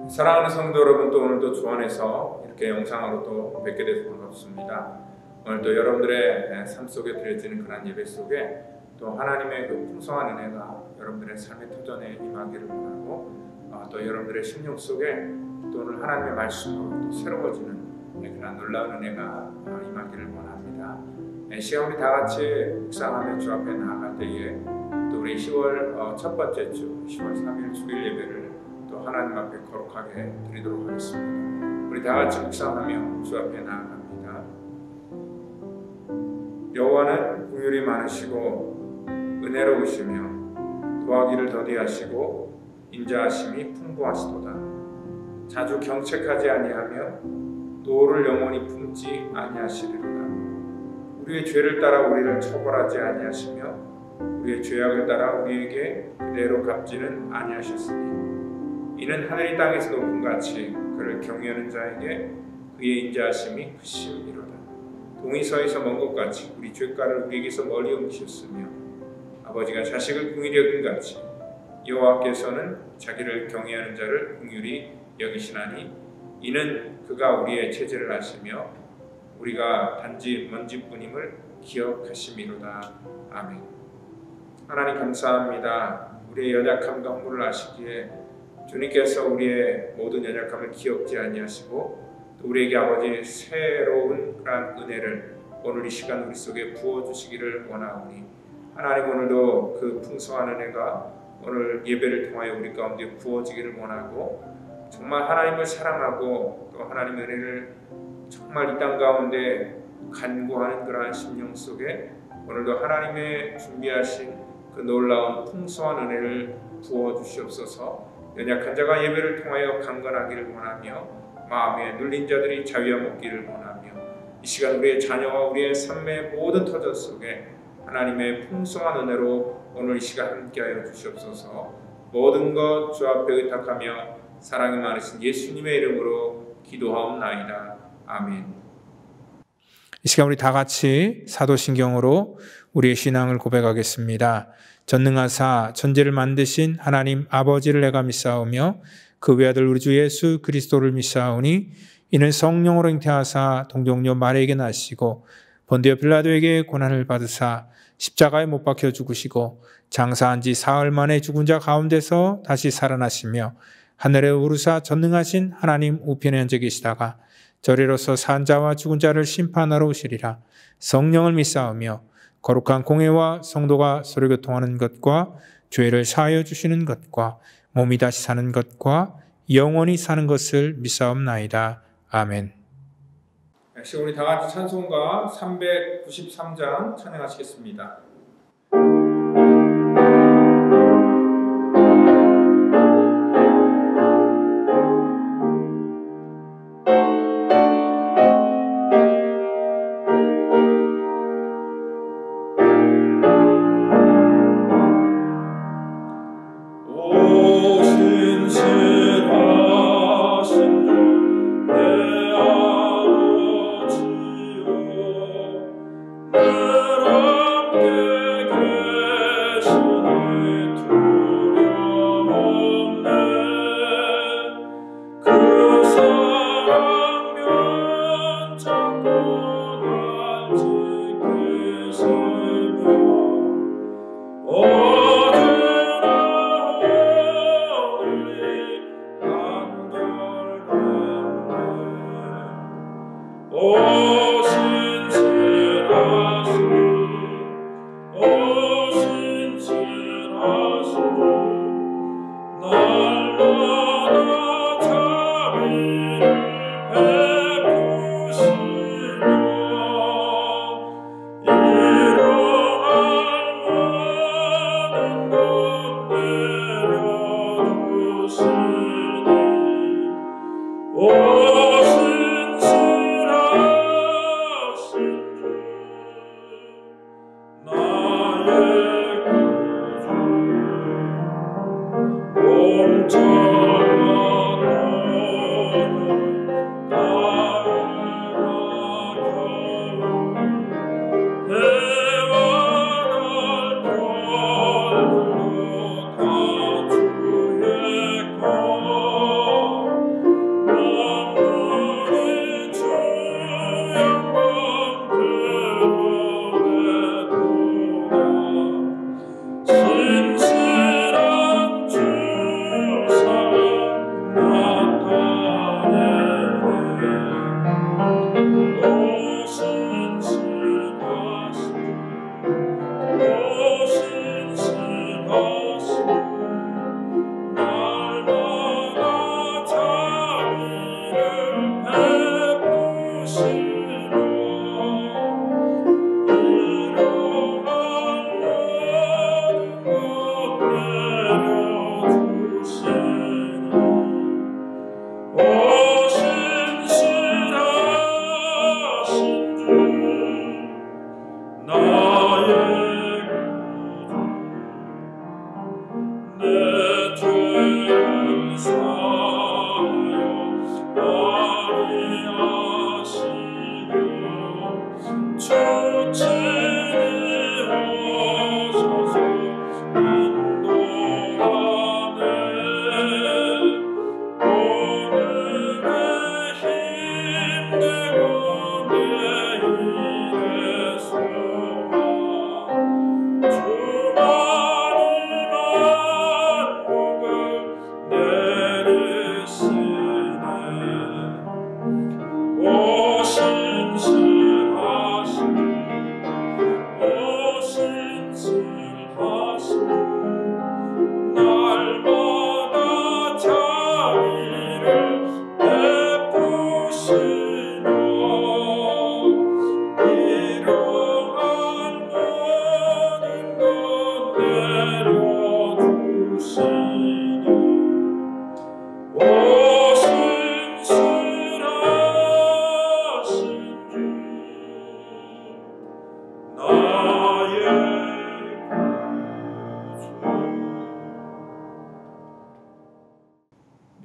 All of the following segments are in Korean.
사랑하는 성도 여러분, 또 오늘도 주 안에서 이렇게 영상으로 또 뵙게 돼서 반갑습니다. 오늘도 여러분들의 삶 속에 드려지는 그런 예배 속에 또 하나님의 그 풍성한 은혜가 여러분들의 삶의 터전에 임하기를 원하고, 또 여러분들의 심령 속에 또 오늘 하나님의 말씀으로 또 새로워지는 그런 놀라운 은혜가 임하기를 원합니다. 시간 우리 다 같이 묵상하며 주 앞에 나아갈 때에 또 우리 10월 첫 번째 주 10월 3일 주일 예배를 또 하나님 앞에 거룩하게 드리도록 하겠습니다. 우리 다 같이 묵상하며 주 앞에 나아갑니다. 여호와는 긍휼이 많으시고 은혜로우시며 도하기를 더디하시고 인자하심이 풍부하시도다. 자주 경책하지 아니하며 노를 영원히 품지 아니하시리로다. 우리의 죄를 따라 우리를 처벌하지 아니하시며 우리의 죄악을 따라 우리에게 그대로 갚지는 아니하셨으니 이는 하늘이 땅에서 높은 같이 그를 경외하는 자에게 그의 인자하심이 크심이로다. 동이 서에서 먼 것 같이 우리 죄가를 우리에게서 멀리 옮기셨으며 아버지가 자식을 긍휼히 여긴 같이 여호와께서는 자기를 경외하는 자를 긍휼히 여기시나니 이는 그가 우리의 체질을 아시며 우리가 단지 먼지뿐임을 기억하심이로다. 아멘. 하나님 감사합니다. 우리의 연약함과 허물을 아시기에 주님께서 우리의 모든 연약함을 기억지 아니하시고 또 우리에게 아버지 새로운 그런 은혜를 오늘 이 시간 우리 속에 부어주시기를 원하오니 하나님 오늘도 그 풍성한 은혜가 오늘 예배를 통하여 우리 가운데 부어지기를 원하고 정말 하나님을 사랑하고 또 하나님의 은혜를 정말 이 땅 가운데 간구하는 그러한 심령 속에 오늘도 하나님의 준비하신 그 놀라운 풍성한 은혜를 부어주시옵소서. 연약한 자가 예배를 통하여 강건하기를 원하며 마음에 눌린 자들이 자유함 얻기를 원하며 이 시간 우리의 자녀와 우리의 삶의 모든 터전 속에 하나님의 풍성한 은혜로 오늘 이 시간 함께하여 주시옵소서. 모든 것 주 앞에 의탁하며 사랑이 많으신 예수님의 이름으로 기도하옵나이다. 아멘. 이 시간 우리 다 같이 사도신경으로 우리의 신앙을 고백하겠습니다. 전능하사 천지를 만드신 하나님 아버지를 내가 믿사오며 그 외아들 우리 주 예수 그리스도를 믿사오니 이는 성령으로 잉태하사 동정녀 마리아에게 나시고 본디오 빌라도에게 고난을 받으사 십자가에 못 박혀 죽으시고 장사한 지 사흘 만에 죽은 자 가운데서 다시 살아나시며 하늘에 오르사 전능하신 하나님 우편에 앉아 계시다가 저리로서 산 자와 죽은 자를 심판하러 오시리라. 성령을 믿사오며 거룩한 공회와 성도가 서로 교통하는 것과 죄를 사하여 주시는 것과 몸이 다시 사는 것과 영원히 사는 것을 믿사옵나이다. 아멘. 우리 다 같이 찬송가 393장 찬양하시겠습니다.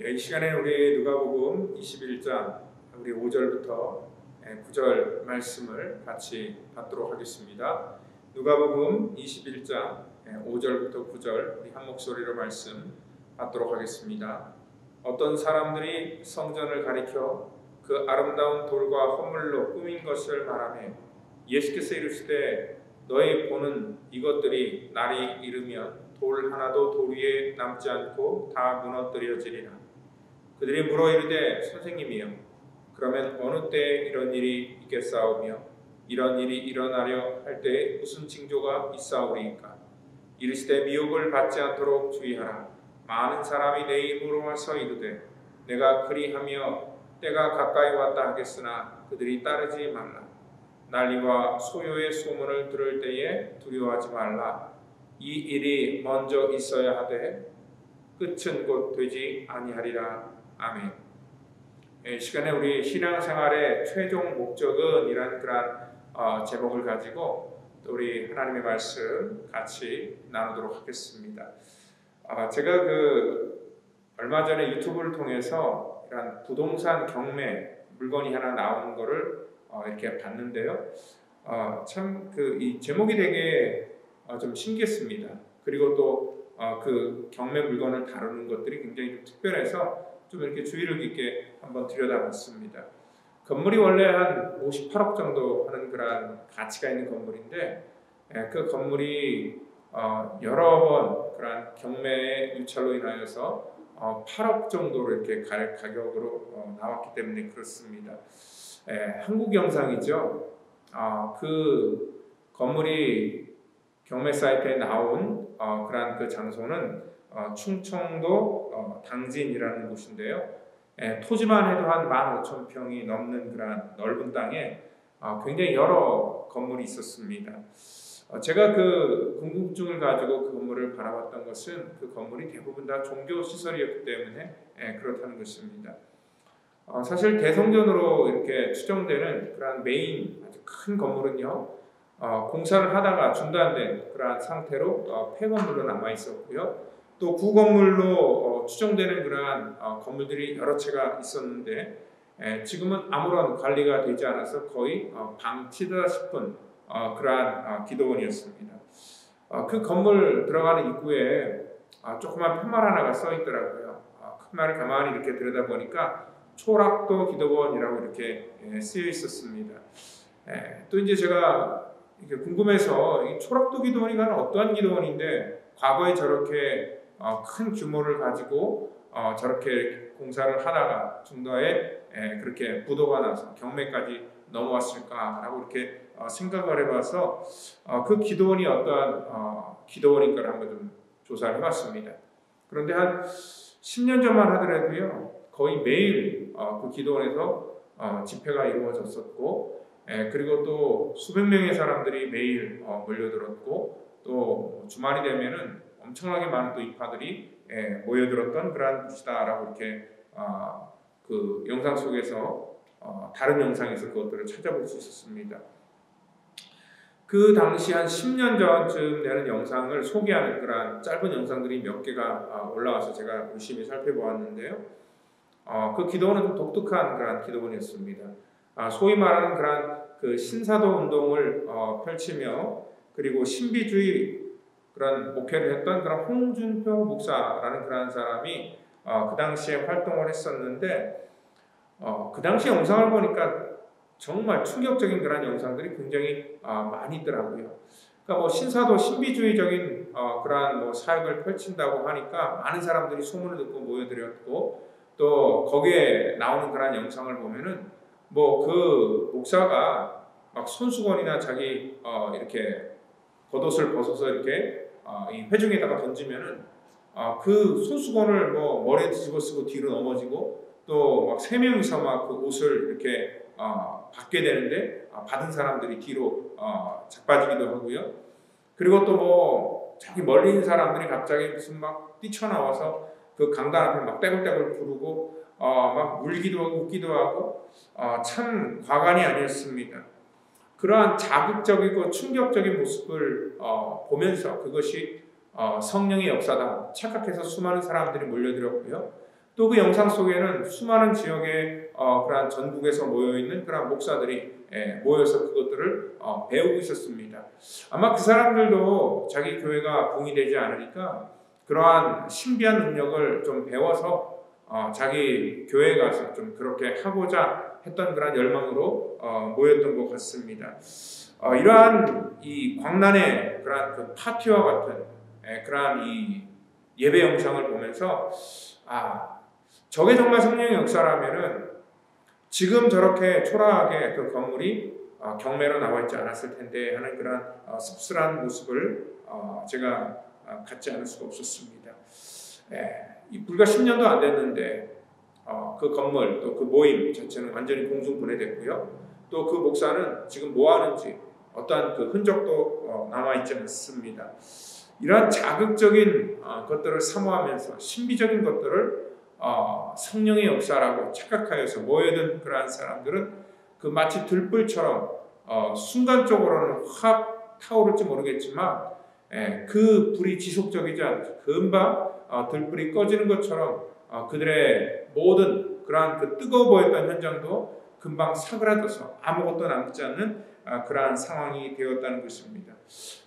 이 시간에는 우리 누가복음 21장 우리 5절부터 9절 말씀을 같이 받도록 하겠습니다. 누가복음 21장 5절부터 9절 우리 한 목소리로 말씀 받도록 하겠습니다. 어떤 사람들이 성전을 가리켜 그 아름다운 돌과 허물로 꾸민 것을 말하며 예수께서 이르시되 너희 보는 이것들이 날이 이르면 돌 하나도 돌 위에 남지 않고 다 무너뜨려지리라. 그들이 물어 이르되 선생님이여 그러면 어느 때에 이런 일이 있겠사오며 이런 일이 일어나려 할 때에 무슨 징조가 있사오리이까? 이르시되 미혹을 받지 않도록 주의하라. 많은 사람이 내 이름으로 와서 이르되 내가 그리하며 때가 가까이 왔다 하겠으나 그들이 따르지 말라. 난리와 소요의 소문을 들을 때에 두려워하지 말라. 이 일이 먼저 있어야 하되 끝은 곧 되지 아니하리라. 아멘. 시간에 우리 신앙생활의 최종 목적은 이란 그런 제목을 가지고 또 우리 하나님의 말씀 같이 나누도록 하겠습니다. 제가 얼마 전에 유튜브를 통해서 이런 부동산 경매 물건이 하나 나오는 거를 이렇게 봤는데요. 참 이 제목이 되게 좀 신기했습니다. 그리고 또 그 경매 물건을 다루는 것들이 굉장히 좀 특별해서 좀 이렇게 주의를 깊게 한번 들여다봤습니다. 건물이 원래 한 58억 정도 하는 그런 가치가 있는 건물인데 그 건물이 여러 번 그런 경매의 유찰로 인하여서 8억 정도로 이렇게 가격으로 나왔기 때문에 그렇습니다. 한국 영상이죠. 그 건물이 경매 사이트에 나온 그런 그 장소는 충청도 당진이라는 곳인데요. 토지만 해도 한 15,000평이 넘는 그런 넓은 땅에 굉장히 여러 건물이 있었습니다. 제가 그 궁금증을 가지고 그 건물을 바라봤던 것은 그 건물이 대부분 다 종교 시설이었기 때문에 그렇다는 것입니다. 사실 대성전으로 이렇게 추정되는 그런 메인 아주 큰 건물은요, 공사를 하다가 중단된 그러한 상태로 폐건물로 남아 있었고요. 또 구건물로 추정되는 그러한 건물들이 여러 채가 있었는데 지금은 아무런 관리가 되지 않아서 거의 방치되다 싶은 그러한 기도원이었습니다. 그 건물 들어가는 입구에 조그만 팻말 하나가 써 있더라고요. 팻말을 가만히 이렇게 들여다보니까 초락도 기도원이라고 이렇게 쓰여 있었습니다. 또 이제 제가 이렇게 궁금해서 이 초락도 기도원이 어떠한 기도원인데 과거에 저렇게 큰 규모를 가지고 저렇게 공사를 하다가 중도에 그렇게 부도가 나서 경매까지 넘어왔을까라고 이렇게 생각을 해봐서 그 기도원이 어떠한 기도원인가를 한번 좀 조사를 해봤습니다. 그런데 한 10년 전만 하더라도요 거의 매일 그 기도원에서 집회가 이루어졌었고 그리고 또 수백 명의 사람들이 매일 몰려들었고 또 주말이 되면은 엄청나게 많은 또 입파들이 모여들었던 그러한 곳이다라고 이렇게 그 영상 속에서 다른 영상에서 그것들을 찾아볼 수 있었습니다. 그 당시 한 10년 전쯤 되는 영상을 소개하는 그런 짧은 영상들이 몇 개가 올라와서 제가 열심히 살펴보았는데요. 그 기도원은 좀 독특한 그런 기도원이었습니다. 소위 말하는 그런 그 신사도 운동을 펼치며 그리고 신비주의 그런 목회를 했던 그런 홍준표 목사라는 그런 사람이 그 당시에 활동을 했었는데 그 당시 영상을 보니까 정말 충격적인 그런 영상들이 굉장히 많이 있더라고요. 그러니까 뭐 신사도 신비주의적인 그러한 뭐 사역을 펼친다고 하니까 많은 사람들이 소문을 듣고 모여들었고 또 거기에 나오는 그런 영상을 보면은 뭐 그 목사가 막 손수건이나 자기 이렇게 겉옷을 벗어서 이렇게 이 회중에다가 던지면은 그 손수건을 뭐 머리에 뒤집어 쓰고 뒤로 넘어지고 또 막 3명이서 막 그 옷을 이렇게 받게 되는데 받은 사람들이 뒤로 자빠지기도 하고요. 그리고 또 뭐 저기 멀리 있는 사람들이 갑자기 무슨 막 뛰쳐나와서 그 강단 앞에 막 떼굴떼굴 부르고 막 울기도 하고 웃기도 하고 참 과간이 아니었습니다. 그러한 자극적이고 충격적인 모습을 보면서 그것이 성령의 역사다 착각해서 수많은 사람들이 몰려들었고요. 또 그 영상 속에는 수많은 지역의 그러한 전국에서 모여있는 그런 목사들이 모여서 그것들을 배우고 있었습니다. 아마 그 사람들도 자기 교회가 붕이 되지 않으니까 그러한 신비한 능력을 좀 배워서 자기 교회에 가서 좀 그렇게 하고자 했던 그런 열망으로 모였던 것 같습니다. 이러한 이 광란의 그러한 그 파티와 같은 그러한 이 예배 영상을 보면서 저게 정말 성령의 역사라면은 지금 저렇게 초라하게 그 건물이 경매로 나와 있지 않았을 텐데 하는 그런 씁쓸한 모습을 제가 갖지 않을 수가 없었습니다. 불과 10년도 안 됐는데 그 건물 또 그 모임 자체는 완전히 공중분해됐고요. 또 그 목사는 지금 뭐 하는지 어떠한 그 흔적도 남아있지 않습니다. 이러한 자극적인 것들을 사모하면서 신비적인 것들을 성령의 역사라고 착각하여서 모여든 그러한 사람들은 그 마치 들불처럼 순간적으로는 확 타오를지 모르겠지만 그 불이 지속적이지 않죠. 금방 들불이 꺼지는 것처럼 그들의 모든 그러한 그 뜨거워 보였던 현장도 금방 사그라져서 아무것도 남지 않는 그러한 상황이 되었다는 것입니다.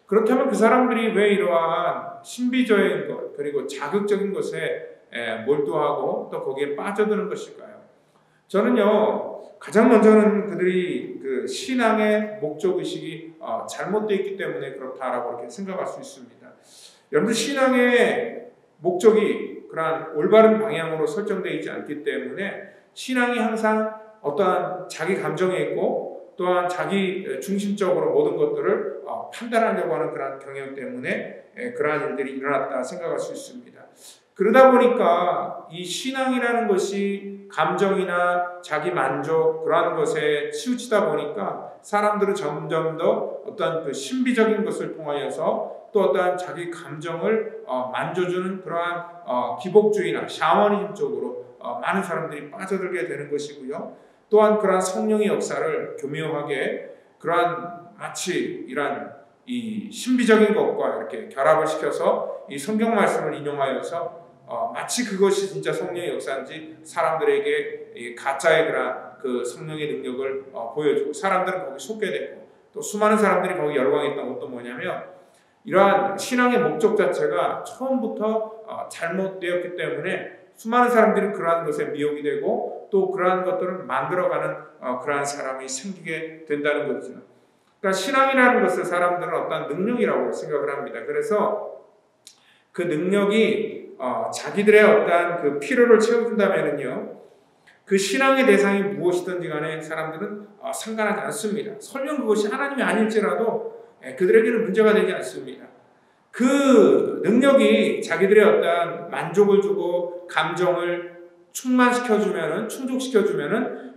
그렇다면 그 사람들이 왜 이러한 신비적인 것 그리고 자극적인 것에 몰두하고 또 거기에 빠져드는 것일까요? 저는요 가장 먼저는 그들이 그 신앙의 목적의식이 잘못되어 있기 때문에 그렇다라고 이렇게 생각할 수 있습니다. 여러분들 신앙의 목적이 그러한 올바른 방향으로 설정되어 있지 않기 때문에 신앙이 항상 어떠한 자기 감정에 있고 또한 자기 중심적으로 모든 것들을 판단하려고 하는 그런 경향 때문에 그러한 일들이 일어났다 생각할 수 있습니다. 그러다 보니까 이 신앙이라는 것이 감정이나 자기 만족 그러한 것에 치우치다 보니까 사람들은 점점 더 어떤 그 신비적인 것을 통하여서 또 어떠한 자기 감정을 만져주는 그러한 기복주의나 샤머니즘 쪽으로 많은 사람들이 빠져들게 되는 것이고요. 또한 그러한 성령의 역사를 교묘하게 그러한 마치 이러한 이 신비적인 것과 이렇게 결합을 시켜서 이 성경 말씀을 인용하여서 마치 그것이 진짜 성령의 역사인지 사람들에게 이 가짜의 그런 그 성령의 능력을 보여주고 사람들은 거기 속게 되고 또 수많은 사람들이 거기 열광했던 것도 뭐냐면 이러한 신앙의 목적 자체가 처음부터 잘못되었기 때문에 수많은 사람들이 그러한 것에 미혹이 되고 또 그러한 것들을 만들어가는 그러한 사람이 생기게 된다는 거죠. 그러니까 신앙이라는 것을 사람들은 어떤 능력이라고 생각을 합니다. 그래서 그 능력이 자기들의 어떠한 그 필요를 채워준다면은요, 그 신앙의 대상이 무엇이든지 간에 사람들은 상관하지 않습니다. 설령 그것이 하나님이 아닐지라도 그들에게는 문제가 되지 않습니다. 그 능력이 자기들의 어떤 만족을 주고 감정을 충족시켜주면은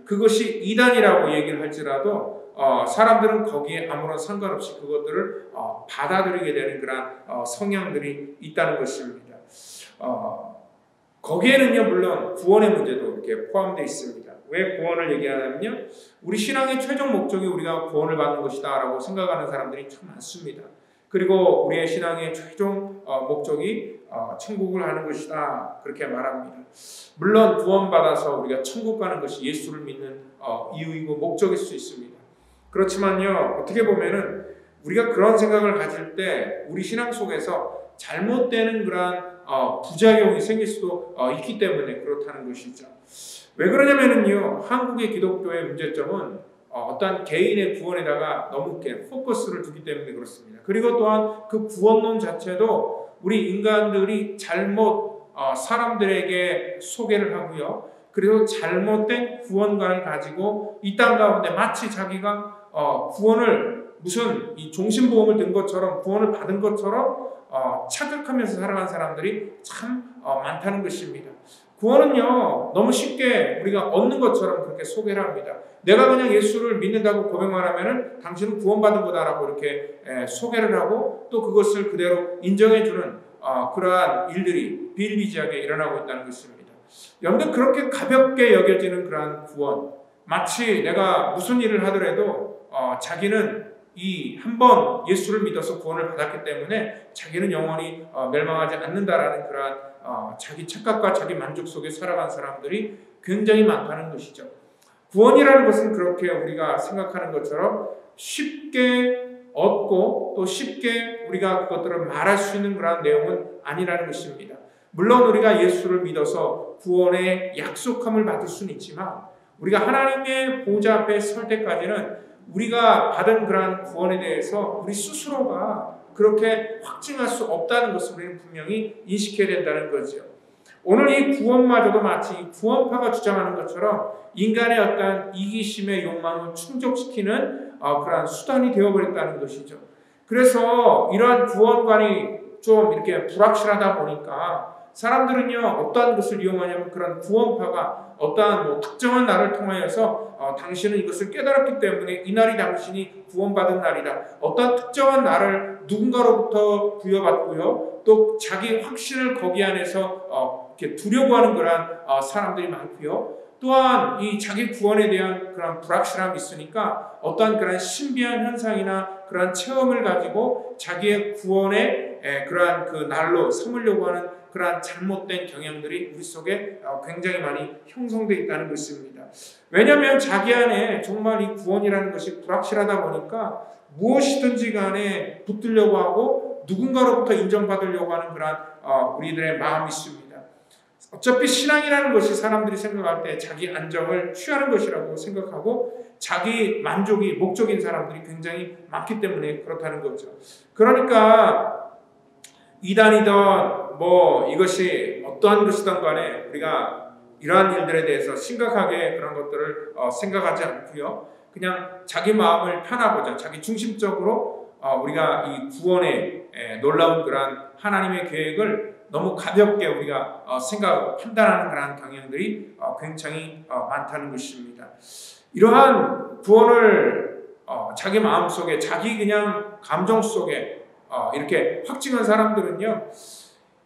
그것이 이단이라고 얘기를 할지라도 사람들은 거기에 아무런 상관없이 그것들을 받아들이게 되는 그런 성향들이 있다는 것입니다. 거기에는요 물론 구원의 문제도 이렇게 포함되어 있습니다. 왜 구원을 얘기하냐면요, 우리 신앙의 최종 목적이 우리가 구원을 받는 것이다 라고 생각하는 사람들이 참 많습니다. 그리고 우리의 신앙의 최종 목적이 천국을 하는 것이다 그렇게 말합니다. 물론 구원받아서 우리가 천국 가는 것이 예수를 믿는 이유이고 목적일 수 있습니다. 그렇지만요, 어떻게 보면은 우리가 그런 생각을 가질 때 우리 신앙 속에서 잘못되는 그러한 부작용이 생길 수도 있기 때문에 그렇다는 것이죠. 왜 그러냐면은요, 한국의 기독교의 문제점은 어떠한 개인의 구원에다가 너무 이렇게 포커스를 두기 때문에 그렇습니다. 그리고 또한 그 구원론 자체도 우리 인간들이 잘못 사람들에게 소개를 하고요. 그리고 잘못된 구원관을 가지고 이 땅 가운데 마치 자기가 구원을 무슨 이 종신보험을 든 것처럼 구원을 받은 것처럼 착각하면서 살아가는 사람들이 참 많다는 것입니다. 구원은요, 너무 쉽게 우리가 얻는 것처럼 그렇게 소개를 합니다. 내가 그냥 예수를 믿는다고 고백만 하면은 당신은 구원받은 거다라고 이렇게 소개를 하고 또 그것을 그대로 인정해주는 그러한 일들이 비일비재하게 일어나고 있다는 것입니다. 여러분들, 그렇게 가볍게 여겨지는 그러한 구원, 마치 내가 무슨 일을 하더라도 자기는 이 한 번 예수를 믿어서 구원을 받았기 때문에 자기는 영원히 멸망하지 않는다라는 그러한 자기 착각과 자기 만족 속에 살아간 사람들이 굉장히 많다는 것이죠. 구원이라는 것은 그렇게 우리가 생각하는 것처럼 쉽게 얻고 또 쉽게 우리가 그것들을 말할 수 있는 그런 내용은 아니라는 것입니다. 물론 우리가 예수를 믿어서 구원의 약속함을 받을 수는 있지만 우리가 하나님의 보좌 앞에 설 때까지는 우리가 받은 그러한 구원에 대해서 우리 스스로가 그렇게 확증할 수 없다는 것을 우리는 분명히 인식해야 된다는 거죠. 오늘 이 구원마저도 마치 구원파가 주장하는 것처럼 인간의 어떤 이기심의 욕망을 충족시키는 그러한 수단이 되어버렸다는 것이죠. 그래서 이러한 구원관이 좀 이렇게 불확실하다 보니까 사람들은요, 어떠한 것을 이용하냐면 그런 구원파가 어떠한 특정한 날을 통하여서 당신은 이것을 깨달았기 때문에 이 날이 당신이 구원받은 날이다. 어떠한 특정한 날을 누군가로부터 부여받고요. 또 자기 확신을 거기 안에서 이렇게 두려고 하는 그런 사람들이 많고요. 또한 이 자기 구원에 대한 그런 불확실함이 있으니까 어떠한 그런 신비한 현상이나 그런 체험을 가지고 자기의 구원의 그러한 그 날로 삼으려고 하는 그러한 잘못된 경향들이 우리 속에 굉장히 많이 형성되어 있다는 것입니다. 왜냐하면 자기 안에 정말 이 구원이라는 것이 불확실하다 보니까 무엇이든지 간에 붙들려고 하고 누군가로부터 인정받으려고 하는 그러한 우리들의 마음이 있습니다. 어차피 신앙이라는 것이 사람들이 생각할 때 자기 안정을 취하는 것이라고 생각하고 자기 만족이 목적인 사람들이 굉장히 많기 때문에 그렇다는 거죠. 그러니까 이단이든 이것이 어떠한 것이든 간에 우리가 이러한 일들에 대해서 심각하게 그런 것들을 생각하지 않고요. 그냥 자기 마음을 편하고자 자기 중심적으로 우리가 이 구원의 놀라운 그러한 하나님의 계획을 너무 가볍게 우리가 생각하고 판단하는 그러한 경향들이 굉장히 많다는 것입니다. 이러한 구원을 자기 마음속에 자기 그냥 감정 속에 이렇게 확증한 사람들은요,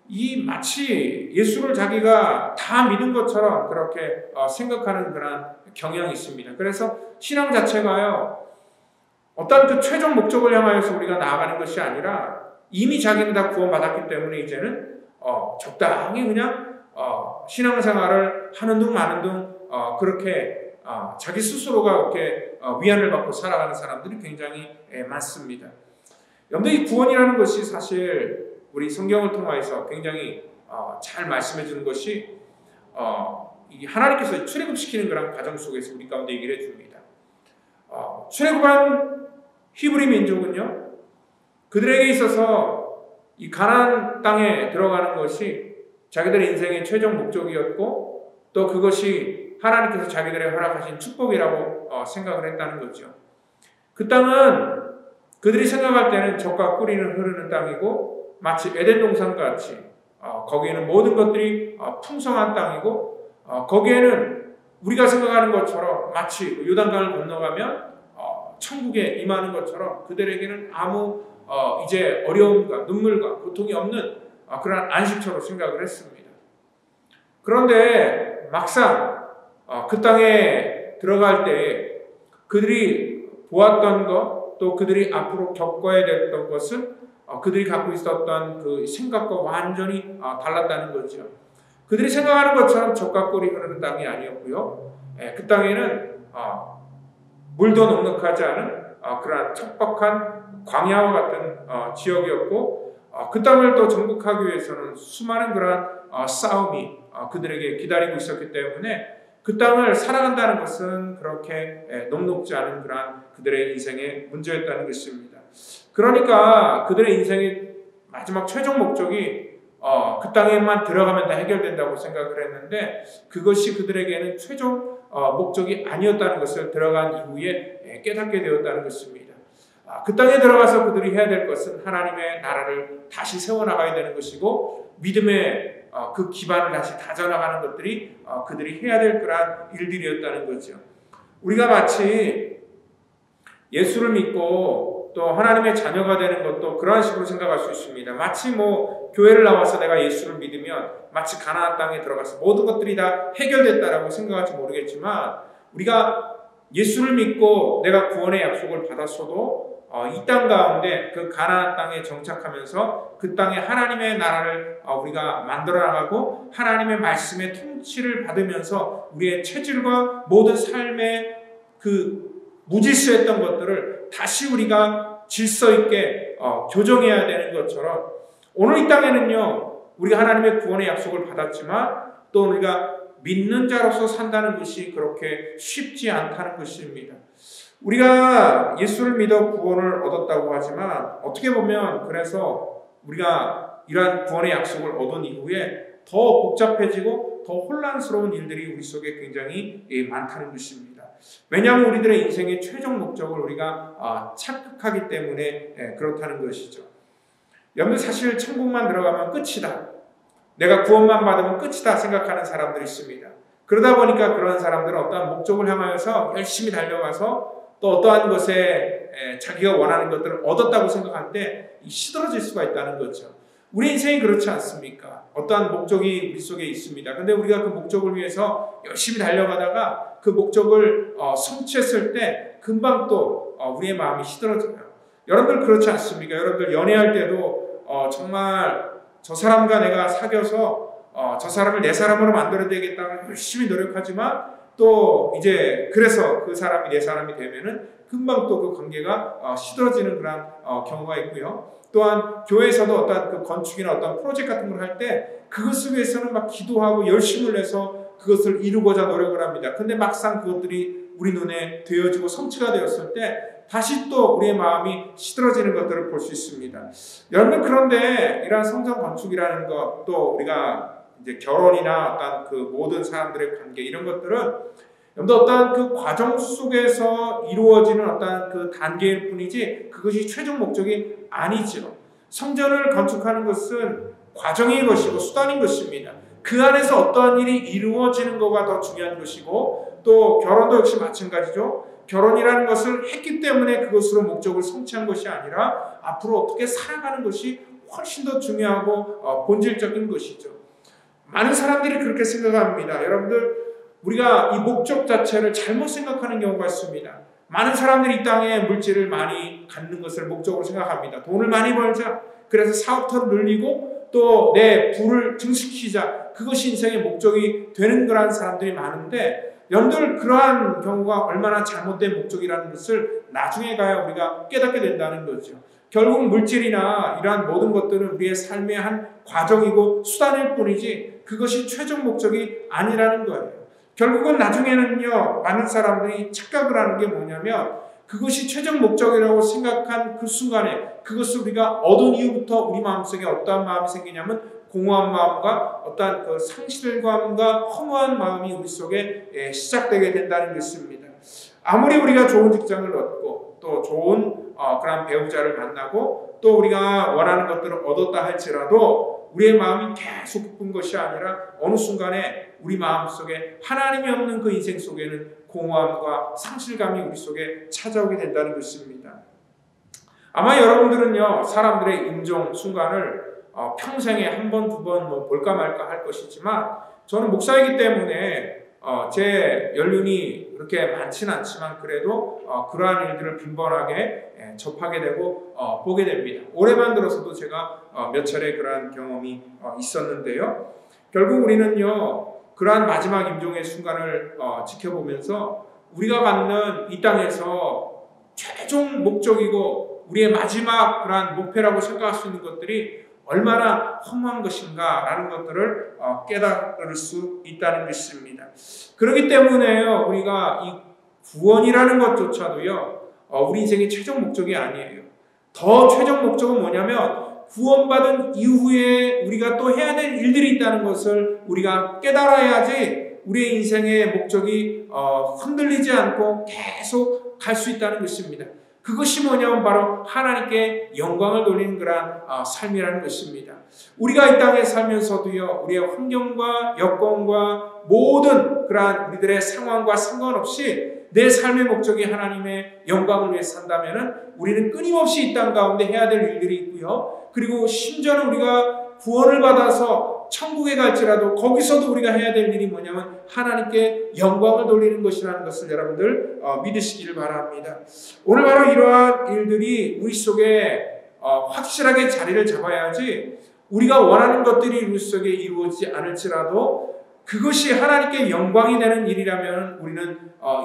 이 마치 예수를 자기가 다 믿은 것처럼 그렇게 생각하는 그런 경향이 있습니다. 그래서 신앙 자체가요, 어떤 그 최종 목적을 향하여서 우리가 나아가는 것이 아니라 이미 자기는 다 구원받았기 때문에 이제는 적당히 그냥 신앙생활을 하는 둥 마는 둥 그렇게 자기 스스로가 이렇게 위안을 받고 살아가는 사람들이 굉장히 많습니다. 여러분들, 이 구원이라는 것이 사실 우리 성경을 통해서 굉장히 잘 말씀해 주는 것이 하나님께서 출애굽시키는 그런 과정 속에서 우리 가운데 얘기를 해줍니다. 출애굽한 히브리 민족은요, 그들에게 있어서 이 가나안 땅에 들어가는 것이 자기들의 인생의 최종 목적이었고 또 그것이 하나님께서 자기들의 허락하신 축복이라고 생각을 했다는 거죠. 그 땅은 그들이 생각할 때는 젖과 꿀이 흐르는 땅이고 마치 에덴 동산같이 거기에는 모든 것들이 풍성한 땅이고 거기에는 우리가 생각하는 것처럼 마치 요단강을 건너가면 천국에 임하는 것처럼 그들에게는 아무 이제 어려움과 눈물과 고통이 없는 그런 안식처로 생각을 했습니다. 그런데 막상 그 땅에 들어갈 때 그들이 보았던 것, 또 그들이 앞으로 겪어야 됐던 것은 그들이 갖고 있었던 그 생각과 완전히 달랐다는 거죠. 그들이 생각하는 것처럼 젖과 꿀이 흐르는 땅이 아니었고요. 그 땅에는 물도 넉넉하지 않은 그러한 척박한 광야와 같은 지역이었고, 그 땅을 또 정복하기 위해서는 수많은 그러한 싸움이 그들에게 기다리고 있었기 때문에 그 땅을 살아간다는 것은 그렇게 녹록지 않은 그러한 그들의 인생의 문제였다는 것입니다. 그러니까 그들의 인생의 마지막 최종 목적이 그 땅에만 들어가면 다 해결된다고 생각을 했는데, 그것이 그들에게는 최종 목적이 아니었다는 것을 들어간 이후에 깨닫게 되었다는 것입니다. 그 땅에 들어가서 그들이 해야 될 것은 하나님의 나라를 다시 세워나가야 되는 것이고, 믿음의 그 기반을 다시 다져나가는 것들이 그들이 해야 될 그러한 일들이었다는 거죠. 우리가 마치 예수를 믿고 또 하나님의 자녀가 되는 것도 그러한 식으로 생각할 수 있습니다. 마치 교회를 나와서 내가 예수를 믿으면 마치 가나안 땅에 들어가서 모든 것들이 다 해결됐다라고 생각할지 모르겠지만, 우리가 예수를 믿고 내가 구원의 약속을 받았어도 이 땅 가운데 그 가나안 땅에 정착하면서 그 땅에 하나님의 나라를 우리가 만들어 나가고 하나님의 말씀의 통치를 받으면서 우리의 체질과 모든 삶의 그 무질서했던 것들을 다시 우리가 질서 있게 교정해야 되는 것처럼, 오늘 이 땅에는요, 우리가 하나님의 구원의 약속을 받았지만 또 우리가 믿는 자로서 산다는 것이 그렇게 쉽지 않다는 것입니다. 우리가 예수를 믿어 구원을 얻었다고 하지만 어떻게 보면 그래서 우리가 이러한 구원의 약속을 얻은 이후에 더 복잡해지고 더 혼란스러운 일들이 우리 속에 굉장히 많다는 것입니다. 왜냐하면 우리들의 인생의 최종 목적을 우리가 착각하기 때문에 그렇다는 것이죠. 여러분, 사실 천국만 들어가면 끝이다, 내가 구원만 받으면 끝이다 생각하는 사람들이 있습니다. 그러다 보니까 그런 사람들은 어떠한 목적을 향하여서 열심히 달려가서 또 어떠한 것에 자기가 원하는 것들을 얻었다고 생각할 때 시들어질 수가 있다는 거죠. 우리 인생이 그렇지 않습니까? 어떠한 목적이 우리 속에 있습니다. 그런데 우리가 그 목적을 위해서 열심히 달려가다가 그 목적을 성취했을 때 금방 또 우리의 마음이 시들어져요. 여러분들 그렇지 않습니까? 여러분들 연애할 때도 정말 저 사람과 내가 사귀어서 저 사람을 내 사람으로 만들어야 되겠다고 열심히 노력하지만 또 이제 그래서 그 사람이 내 사람이 되면은 금방 또 그 관계가 시들어지는 그런 경우가 있고요. 또한 교회에서도 어떤 그 건축이나 어떤 프로젝트 같은 걸 할 때 그것을 위해서는 막 기도하고 열심을 내서 그것을 이루고자 노력을 합니다. 근데 막상 그것들이 우리 눈에 되어지고 성취가 되었을 때 다시 또 우리의 마음이 시들어지는 것들을 볼 수 있습니다. 여러분, 그런데 이러한 성전 건축이라는 것, 또 우리가 이제 결혼이나 어떤 그 모든 사람들의 관계, 이런 것들은 여러분들 어떤 그 과정 속에서 이루어지는 어떤 그 단계일 뿐이지 그것이 최종 목적이 아니죠. 성전을 건축하는 것은 과정인 것이고 수단인 것입니다. 그 안에서 어떠한 일이 이루어지는 것가 더 중요한 것이고, 또 결혼도 역시 마찬가지죠. 결혼이라는 것을 했기 때문에 그것으로 목적을 성취한 것이 아니라 앞으로 어떻게 살아가는 것이 훨씬 더 중요하고 본질적인 것이죠. 많은 사람들이 그렇게 생각합니다. 여러분들, 우리가 이 목적 자체를 잘못 생각하는 경우가 있습니다. 많은 사람들이 이 땅에 물질을 많이 갖는 것을 목적으로 생각합니다. 돈을 많이 벌자, 그래서 사업터를 늘리고 또 내 부를 증식시키자, 그것이 인생의 목적이 되는 그런 사람들이 많은데, 여러분들 그러한 경우가 얼마나 잘못된 목적이라는 것을 나중에 가야 우리가 깨닫게 된다는 거죠. 결국 물질이나 이러한 모든 것들은 우리의 삶의 한 과정이고 수단일 뿐이지 그것이 최종 목적이 아니라는 거예요. 결국은 나중에는요, 많은 사람들이 착각을 하는 게 뭐냐면, 그것이 최종 목적이라고 생각한 그 순간에 그것을 우리가 얻은 이후부터 우리 마음속에 어떠한 마음이 생기냐면 공허한 마음과 어떠한 그 상실감과 허무한 마음이 우리 속에 시작되게 된다는 것입니다. 아무리 우리가 좋은 직장을 얻고 또 좋은 그런 배우자를 만나고 또 우리가 원하는 것들을 얻었다 할지라도 우리의 마음이 계속 기쁜 것이 아니라 어느 순간에 우리 마음속에 하나님이 없는 그 인생 속에는 공허함과 상실감이 우리 속에 찾아오게 된다는 것입니다. 아마 여러분들은요, 사람들의 임종 순간을 평생에 한 번, 두 번 볼까 말까 할 것이지만, 저는 목사이기 때문에 제 연륜이 그렇게 많지는 않지만 그래도 그러한 일들을 빈번하게 접하게 되고 보게 됩니다. 올해만 들어서도 제가 몇 차례 그러한 경험이 있었는데요. 결국 우리는요, 그러한 마지막 임종의 순간을 지켜보면서 우리가 갖는 이 땅에서 최종 목적이고 우리의 마지막 그러한 목표라고 생각할 수 있는 것들이 얼마나 허무한 것인가라는 것들을 깨달을 수 있다는 것입니다. 그렇기 때문에요, 우리가 이 구원이라는 것조차도요, 우리 인생의 최종 목적이 아니에요. 더 최종 목적은 뭐냐면 구원받은 이후에 우리가 또 해야 될 일들이 있다는 것을 우리가 깨달아야지 우리의 인생의 목적이 흔들리지 않고 계속 갈 수 있다는 것입니다. 그것이 뭐냐면 바로 하나님께 영광을 돌리는 그러한 삶이라는 것입니다. 우리가 이 땅에 살면서도요, 우리의 환경과 여건과 모든 그러한 우리들의 상황과 상관없이 내 삶의 목적이 하나님의 영광을 위해서 산다면은 우리는 끊임없이 이 땅 가운데 해야 될 일들이 있고요. 그리고 심지어는 우리가 구원을 받아서 천국에 갈지라도 거기서도 우리가 해야 될 일이 뭐냐면 하나님께 영광을 돌리는 것이라는 것을 여러분들 믿으시기를 바랍니다. 오늘 바로 이러한 일들이 우리 속에 확실하게 자리를 잡아야지 우리가 원하는 것들이 우리 속에 이루어지지 않을지라도 그것이 하나님께 영광이 되는 일이라면 우리는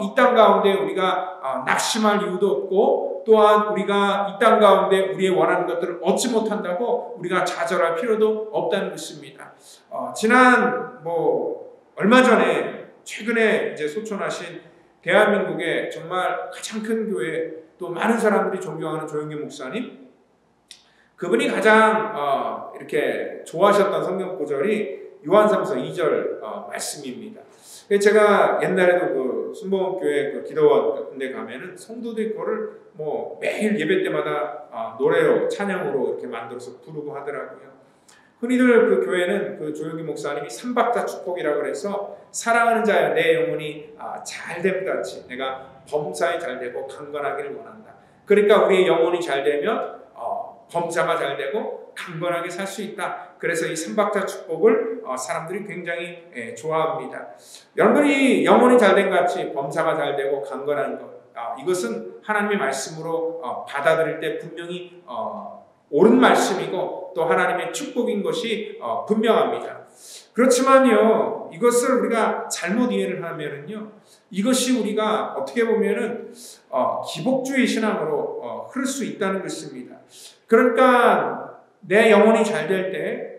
이 땅 가운데 우리가 낙심할 이유도 없고 또한 우리가 이 땅 가운데 우리의 원하는 것들을 얻지 못한다고 우리가 좌절할 필요도 없다는 것입니다. 지난 얼마 전에 최근에 이제 소천하신 대한민국의 정말 가장 큰 교회 또 많은 사람들이 존경하는 조영기 목사님, 그분이 가장 이렇게 좋아하셨던 성경 구절이 요한삼서 2절 말씀입니다. 제가 옛날에도 그 순복음교회 그 기도원 군대 가면은 성도들이 그거를 매일 예배 때마다 노래로 찬양으로 이렇게 만들어서 부르고 하더라고요. 흔히들 그 교회는 그 조영기 목사님이 삼박자 축복이라고 해서 사랑하는 자여 내 영혼이 잘됨 같이 내가 범사에 잘되고 강건하기를 원한다. 그러니까 우리의 영혼이 잘되면 범사가 잘되고 강건하게 살 수 있다. 그래서 이 삼박자 축복을 사람들이 굉장히 좋아합니다. 여러분들이 영혼이 잘된 같이 범사가 잘되고 강건한 것, 이것은 하나님의 말씀으로 받아들일 때 분명히 옳은 말씀이고 또 하나님의 축복인 것이 분명합니다. 그렇지만요, 이것을 우리가 잘못 이해를 하면은요, 이것이 우리가 어떻게 보면은 기복주의 신앙으로 흐를 수 있다는 것입니다. 그러니까 내 영혼이 잘 될 때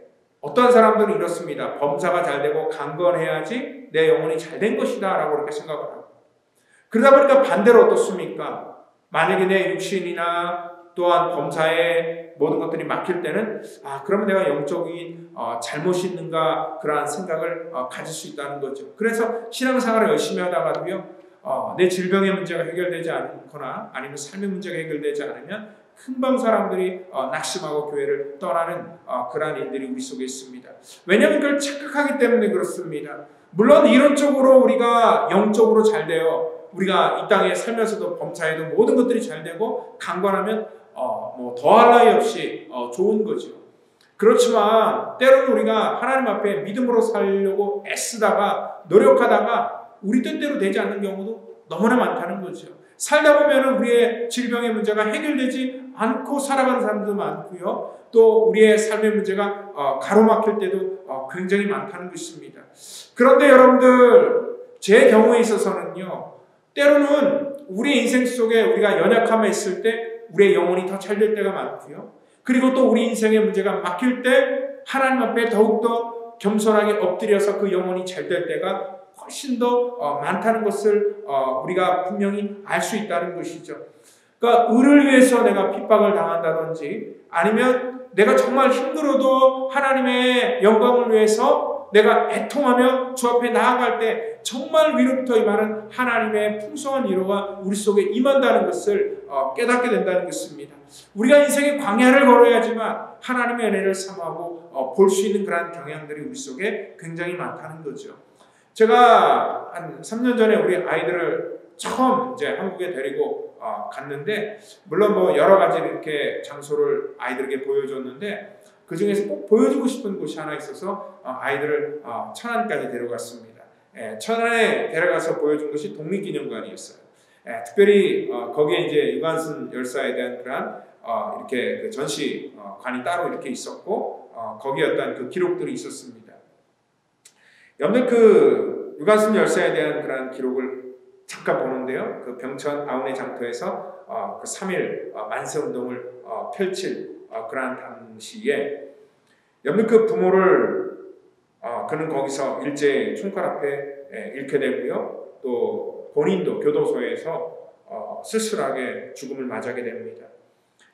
어떤 사람들은 이렇습니다. 범사가 잘 되고 강건해야지 내 영혼이 잘 된 것이다 라고 그렇게 생각을 하고, 그러다 보니까 반대로 어떻습니까? 만약에 내 육신이나 또한 범사의 모든 것들이 막힐 때는 그러면 내가 영적인 잘못이 있는가 그러한 생각을 가질 수 있다는 거죠. 그래서 신앙생활을 열심히 하다가도요, 내 질병의 문제가 해결되지 않거나 아니면 삶의 문제가 해결되지 않으면 금방 사람들이 낙심하고 교회를 떠나는 그러한 일들이 우리 속에 있습니다. 왜냐하면 그걸 착각하기 때문에 그렇습니다. 물론 이론적으로 우리가 영적으로 잘 돼요. 우리가 이 땅에 살면서도 범사에도 모든 것들이 잘 되고 강건하면 더할 나위 없이 좋은 거죠. 그렇지만 때로는 우리가 하나님 앞에 믿음으로 살려고 애쓰다가 노력하다가 우리 뜻대로 되지 않는 경우도 너무나 많다는 거죠. 살다 보면 우리의 질병의 문제가 해결되지 않고 살아가는 사람도 많고요. 또 우리의 삶의 문제가 가로막힐 때도 굉장히 많다는 것입니다. 그런데 여러분들, 제 경우에 있어서는요, 때로는 우리 인생 속에 우리가 연약함에 있을 때 우리의 영혼이 더 잘 될 때가 많고요. 그리고 또 우리 인생의 문제가 막힐 때 하나님 앞에 더욱더 겸손하게 엎드려서 그 영혼이 잘 될 때가 훨씬 더 많다는 것을 우리가 분명히 알 수 있다는 것이죠. 그러니까 의를 위해서 내가 핍박을 당한다든지 아니면 내가 정말 힘들어도 하나님의 영광을 위해서 내가 애통하며 주 앞에 나아갈 때 정말 위로부터 임하는 하나님의 풍성한 위로가 우리 속에 임한다는 것을 깨닫게 된다는 것입니다. 우리가 인생의 광야를 걸어야지만 하나님의 은혜를 삼하고 볼 수 있는 그런 경향들이 우리 속에 굉장히 많다는 거죠. 제가 한 3년 전에 우리 아이들을 처음 이제 한국에 데리고 갔는데, 물론 여러 가지 이렇게 장소를 아이들에게 보여줬는데 그 중에서 꼭 보여주고 싶은 곳이 하나 있어서 아이들을 천안까지 데려갔습니다. 천안에 데려가서 보여준 것이 독립기념관이었어요. 특별히 거기에 이제 유관순 열사에 대한 그런 이렇게 그 전시관이 따로 이렇게 있었고 거기에 어떤 그 기록들이 있었습니다. 여러분들 그 유관순 열사에 대한 그런 기록을 잠깐 보는데요. 그 병천 아우네 장터에서 그 3.1 만세운동을 펼칠 그러한 당시에 여러분 그 부모를 그는 거기서 일제히 총칼 앞에 잃게 되고요. 또 본인도 교도소에서 쓸쓸하게 죽음을 맞이하게 됩니다.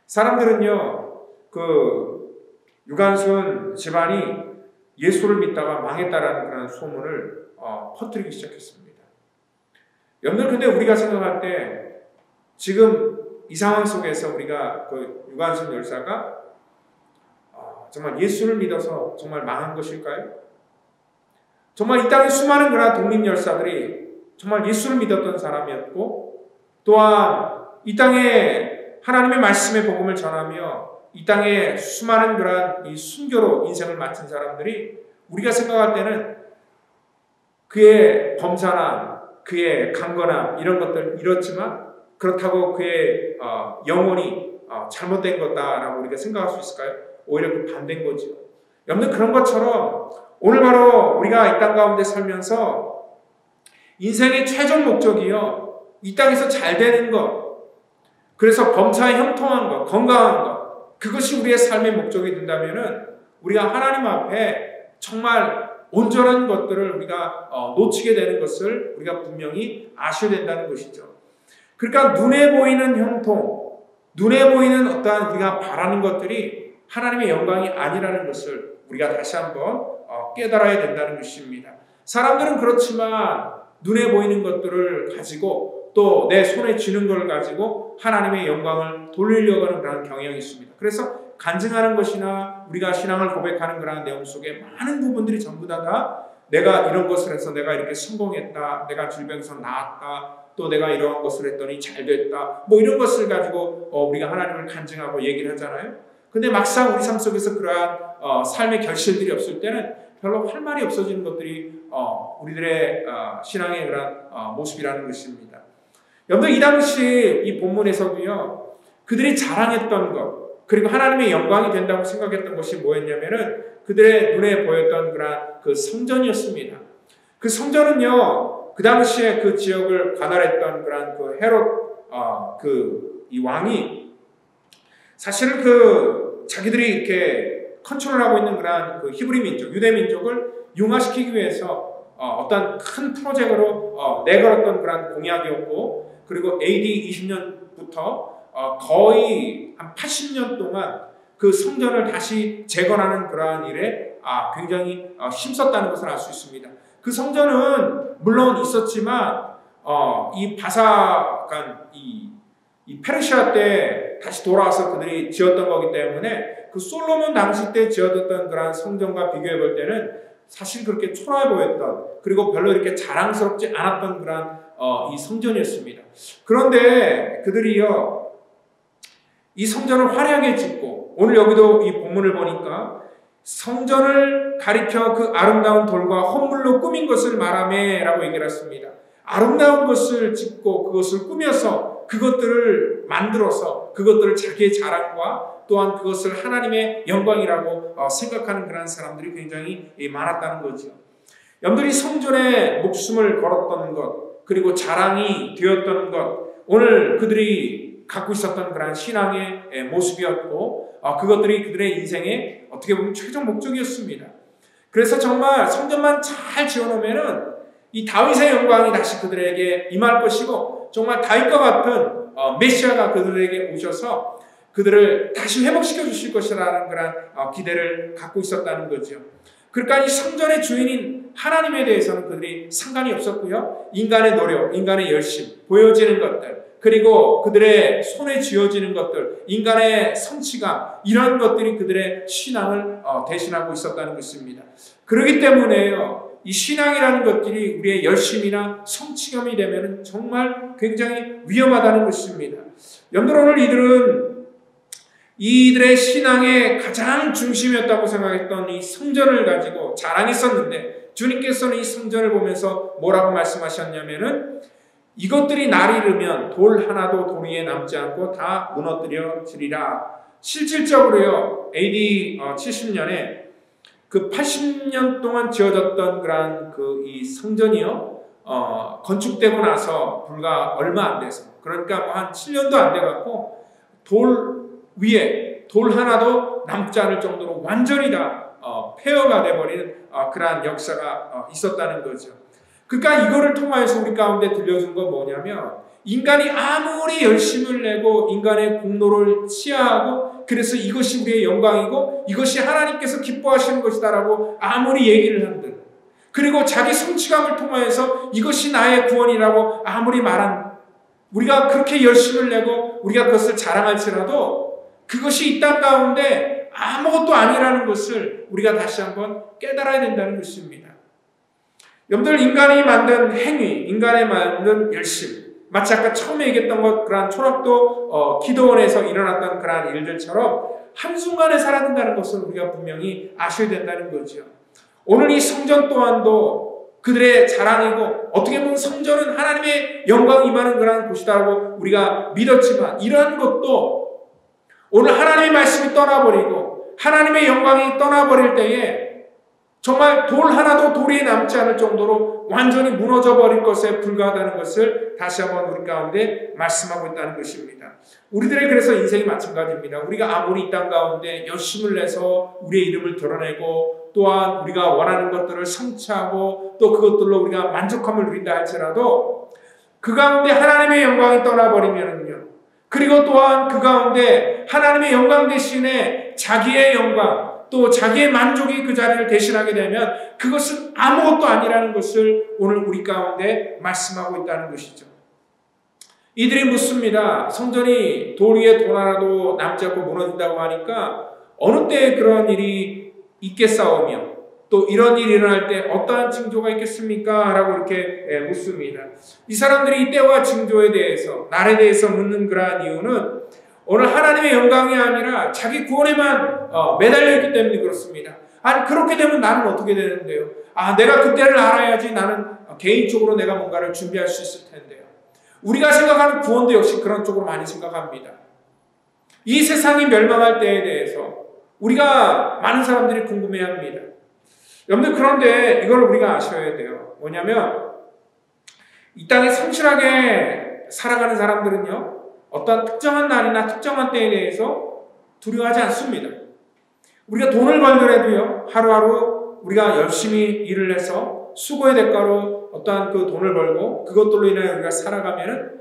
사람들은요, 그 유관순 집안이 예수를 믿다가 망했다라는 그런 소문을 퍼뜨리기 시작했습니다. 여러분들 근데 우리가 생각할 때 지금 이 상황 속에서 우리가 그 유관순 열사가 정말 예수를 믿어서 정말 망한 것일까요? 정말 이 땅에 수많은 그런 독립 열사들이 정말 예수를 믿었던 사람이었고 또한 이 땅에 하나님의 말씀의 복음을 전하며 이 땅에 수많은 그런 이 순교로 인생을 마친 사람들이 우리가 생각할 때는 그의 범사나 그의 강건함 이런 것들 잃었지만 그렇다고 그의 영혼이 잘못된 거다라고 우리가 생각할 수 있을까요? 오히려 그 반대인 거죠. 여러분 그런 것처럼 오늘 바로 우리가 이 땅 가운데 살면서 인생의 최종 목적이요. 이 땅에서 잘 되는 것, 그래서 범사에 형통한 것, 건강한 것, 그것이 우리의 삶의 목적이 된다면은 우리가 하나님 앞에 정말 온전한 것들을 우리가 놓치게 되는 것을 우리가 분명히 아셔야 된다는 것이죠. 그러니까 눈에 보이는 형통, 눈에 보이는 어떠한 우리가 바라는 것들이 하나님의 영광이 아니라는 것을 우리가 다시 한번 깨달아야 된다는 것입니다. 사람들은 그렇지만 눈에 보이는 것들을 가지고 또 내 손에 쥐는 걸 가지고 하나님의 영광을 돌리려고 하는 그런 경향이 있습니다. 그래서 간증하는 것이나 우리가 신앙을 고백하는 그런 내용 속에 많은 부분들이 전부 다 내가 이런 것을 해서 내가 이렇게 성공했다, 내가 질병에서 나았다, 또 내가 이러한 것을 했더니 잘 됐다, 뭐 이런 것을 가지고 우리가 하나님을 간증하고 얘기를 하잖아요. 근데 막상 우리 삶 속에서 그러한 삶의 결실들이 없을 때는 별로 할 말이 없어지는 것들이 우리들의 신앙의 그런 모습이라는 것입니다. 여러분 이 당시 이 본문에서도요, 그들이 자랑했던 것, 그리고 하나님의 영광이 된다고 생각했던 것이 뭐였냐면은 그들의 눈에 보였던 그런 그 성전이었습니다. 그 성전은요, 그 당시에 그 지역을 관할했던 그런 그 헤롯 이 왕이 사실은 그 자기들이 이렇게 컨트롤하고 있는 그런 그 히브리 민족, 유대 민족을 융화시키기 위해서 어떤 큰 프로젝트로 내걸었던 그런 공약이었고, 그리고 AD 20년부터 거의 한 80년 동안 그 성전을 다시 재건하는 그러한 일에 굉장히 힘썼다는 것을 알 수 있습니다. 그 성전은 물론 있었지만 이 바사간 이 페르시아 때 다시 돌아와서 그들이 지었던 거기 때문에 그 솔로몬 당시 때 지어졌던 그런 성전과 비교해 볼 때는 사실 그렇게 초라해 보였던, 그리고 별로 이렇게 자랑스럽지 않았던 그런 이 성전이었습니다. 그런데 그들이요, 이 성전을 화려하게 짓고, 오늘 여기도 이 본문을 보니까 성전을 가리켜 그 아름다운 돌과 헌물로 꾸민 것을 말하매 라고 얘기를 했습니다. 아름다운 것을 짓고 그것을 꾸며서 그것들을 만들어서 그것들을 자기의 자랑과 또한 그것을 하나님의 영광이라고 생각하는 그런 사람들이 굉장히 많았다는 거죠. 여러분들이 성전에 목숨을 걸었던 것, 그리고 자랑이 되었던 것, 오늘 그들이 갖고 있었던 그런 신앙의 모습이었고 그것들이 그들의 인생의 어떻게 보면 최종 목적이었습니다. 그래서 정말 성전만 잘 지어놓으면은 이 다윗의 영광이 다시 그들에게 임할 것이고, 정말 다윗과 같은 메시아가 그들에게 오셔서 그들을 다시 회복시켜 주실 것이라는 그런 기대를 갖고 있었다는 거죠. 그러니까 이 성전의 주인인 하나님에 대해서는 그들이 상관이 없었고요. 인간의 노력, 인간의 열심, 보여지는 것들, 그리고 그들의 손에 쥐어지는 것들, 인간의 성취감, 이런 것들이 그들의 신앙을 대신하고 있었다는 것입니다. 그렇기 때문에요, 이 신앙이라는 것들이 우리의 열심이나 성취감이 되면 정말 굉장히 위험하다는 것입니다. 여러분 오늘 이들은 이들의 신앙의 가장 중심이었다고 생각했던 이 성전을 가지고 자랑했었는데 주님께서는 이 성전을 보면서 뭐라고 말씀하셨냐면은 이것들이 날이 이르면 돌 하나도 돌 위에 남지 않고 다 무너뜨려지리라. 실질적으로요, AD 70년에 그 80년 동안 지어졌던 그러한 이 성전이요, 건축되고 나서 불과 얼마 안 돼서, 그러니까 뭐 한 7년도 안 돼갖고 돌 위에 돌 하나도 남지 않을 정도로 완전히 다 폐허가 돼버리는 그러한 역사가 있었다는 거죠. 그러니까 이거를 통하여서 우리 가운데 들려준 건 뭐냐면 인간이 아무리 열심을 내고 인간의 공로를 치하하고 그래서 이것이 우리의 영광이고 이것이 하나님께서 기뻐하시는 것이다라고 아무리 얘기를 한들, 그리고 자기 성취감을 통하여서 이것이 나의 구원이라고 아무리 말한, 우리가 그렇게 열심을 내고 우리가 그것을 자랑할지라도 그것이 이 땅 가운데 아무것도 아니라는 것을 우리가 다시 한번 깨달아야 된다는 것입니다. 여러분들, 인간이 만든 행위, 인간이 만든 열심, 마치 아까 처음에 얘기했던 것, 그러한 초락도 기도원에서 일어났던 그러한 일들처럼 한순간에 사라진다는 것을 우리가 분명히 아셔야 된다는 거죠. 오늘 이 성전 또한도 그들의 자랑이고 어떻게 보면 성전은 하나님의 영광이 임하는 그러한 곳이다라고 우리가 믿었지만 이러한 것도 오늘 하나님의 말씀이 떠나버리고 하나님의 영광이 떠나버릴 때에 정말 돌 하나도 돌이 남지 않을 정도로 완전히 무너져 버릴 것에 불과하다는 것을 다시 한번 우리 가운데 말씀하고 있다는 것입니다. 우리들의 그래서 인생이 마찬가지입니다. 우리가 아무리 이 땅 가운데 열심을 내서 우리의 이름을 드러내고 또한 우리가 원하는 것들을 성취하고 또 그것들로 우리가 만족함을 누린다 할지라도 그 가운데 하나님의 영광이 떠나버리면은요, 그리고 또한 그 가운데 하나님의 영광 대신에 자기의 영광 또 자기의 만족이 그 자리를 대신하게 되면 그것은 아무것도 아니라는 것을 오늘 우리 가운데 말씀하고 있다는 것이죠. 이들이 묻습니다. 성전이 돌 위에 돌 하나도 남지 않고 무너진다고 하니까 어느 때에 그런 일이 있겠사오며 또 이런 일이 일어날 때 어떠한 징조가 있겠습니까? 라고 이렇게 묻습니다. 이 사람들이 이 때와 징조에 대해서, 날에 대해서 묻는 그러한 이유는 오늘 하나님의 영광이 아니라 자기 구원에만 매달려 있기 때문에 그렇습니다. 아니, 그렇게 되면 나는 어떻게 되는데요? 내가 그때를 알아야지 나는 개인적으로 내가 뭔가를 준비할 수 있을 텐데요. 우리가 생각하는 구원도 역시 그런 쪽으로 많이 생각합니다. 이 세상이 멸망할 때에 대해서 우리가 많은 사람들이 궁금해합니다. 여러분들, 그런데 이걸 우리가 아셔야 돼요. 뭐냐면 이 땅에 성실하게 살아가는 사람들은요, 어떤 특정한 날이나 특정한 때에 대해서 두려워하지 않습니다. 우리가 돈을 벌더라도요, 하루하루 우리가 열심히 일을 해서 수고의 대가로 어떠한 그 돈을 벌고 그것들로 인해 우리가 살아가면은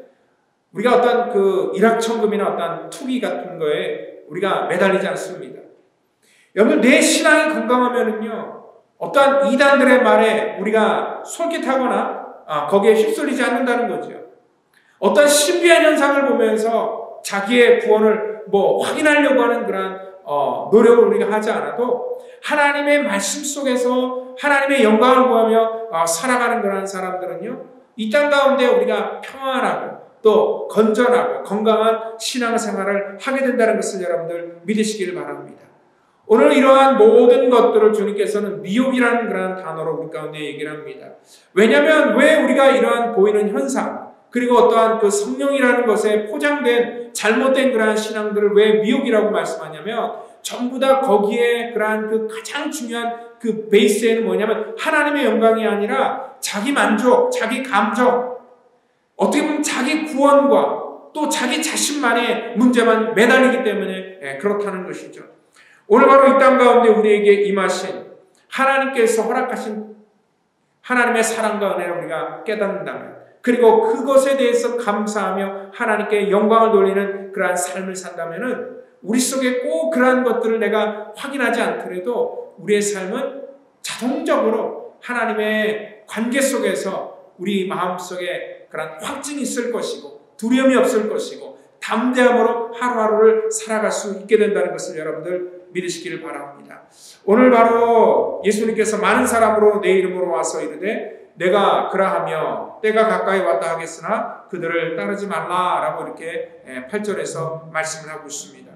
우리가 어떤 그 일확천금이나 어떤 투기 같은 거에 우리가 매달리지 않습니다. 여러분, 내 신앙이 건강하면은요, 어떠한 이단들의 말에 우리가 솔깃하거나 거기에 휩쓸리지 않는다는 거죠. 어떤 신비한 현상을 보면서 자기의 구원을 확인하려고 하는 그런 노력을 우리가 하지 않아도 하나님의 말씀 속에서 하나님의 영광을 구하며 살아가는 그런 사람들은요, 이 땅 가운데 우리가 평안하고 또 건전하고 건강한 신앙생활을 하게 된다는 것을 여러분들 믿으시기를 바랍니다. 오늘 이러한 모든 것들을 주님께서는 미혹이라는 그런 단어로 우리 가운데 얘기를 합니다. 왜냐하면 왜 우리가 이러한 보이는 현상, 그리고 어떠한 그 성령이라는 것에 포장된 잘못된 그러한 신앙들을 왜 미혹이라고 말씀하냐면 전부 다 거기에 그러한 그 가장 중요한 그 베이스에는 뭐냐면 하나님의 영광이 아니라 자기 만족, 자기 감정, 어떻게 보면 자기 구원과 또 자기 자신만의 문제만 매달리기 때문에 그렇다는 것이죠. 오늘 바로 이 땅 가운데 우리에게 임하신 하나님께서 허락하신 하나님의 사랑과 은혜를 우리가 깨닫는다면, 그리고 그것에 대해서 감사하며 하나님께 영광을 돌리는 그러한 삶을 산다면은 우리 속에 꼭 그러한 것들을 내가 확인하지 않더라도 우리의 삶은 자동적으로 하나님의 관계 속에서 우리 마음속에 그런 확증이 있을 것이고 두려움이 없을 것이고 담대함으로 하루하루를 살아갈 수 있게 된다는 것을 여러분들 믿으시기를 바랍니다. 오늘 바로 예수님께서 많은 사람으로 내 이름으로 와서 이르되 내가 그러하며 때가 가까이 왔다 하겠으나 그들을 따르지 말라라고 이렇게 8절에서 말씀을 하고 있습니다.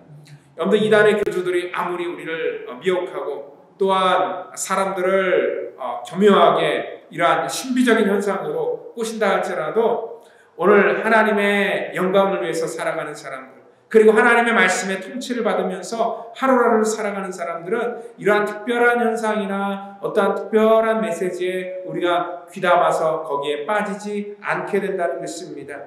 여러분들 이단의 교주들이 아무리 우리를 미혹하고 또한 사람들을 교묘하게 이러한 신비적인 현상으로 꼬신다 할지라도 오늘 하나님의 영광을 위해서 살아가는 사람들, 그리고 하나님의 말씀의 통치를 받으면서 하루하루를 살아가는 사람들은 이러한 특별한 현상이나 어떠한 특별한 메시지에 우리가 귀담아서 거기에 빠지지 않게 된다는 것입니다.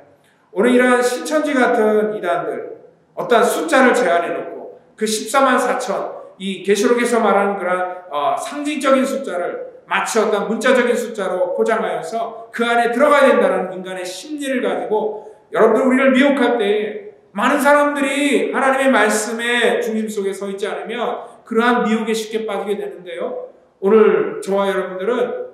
오늘 이러한 신천지 같은 이단들, 어떠한 숫자를 제한해놓고 그 14만 4천, 이 계시록에서 말하는 그런 상징적인 숫자를 마치 어떤 문자적인 숫자로 포장하여서 그 안에 들어가야 된다는 인간의 심리를 가지고 여러분들 우리를 미혹할 때에 많은 사람들이 하나님의 말씀의 중심 속에 서 있지 않으면 그러한 미혹에 쉽게 빠지게 되는데요. 오늘 저와 여러분들은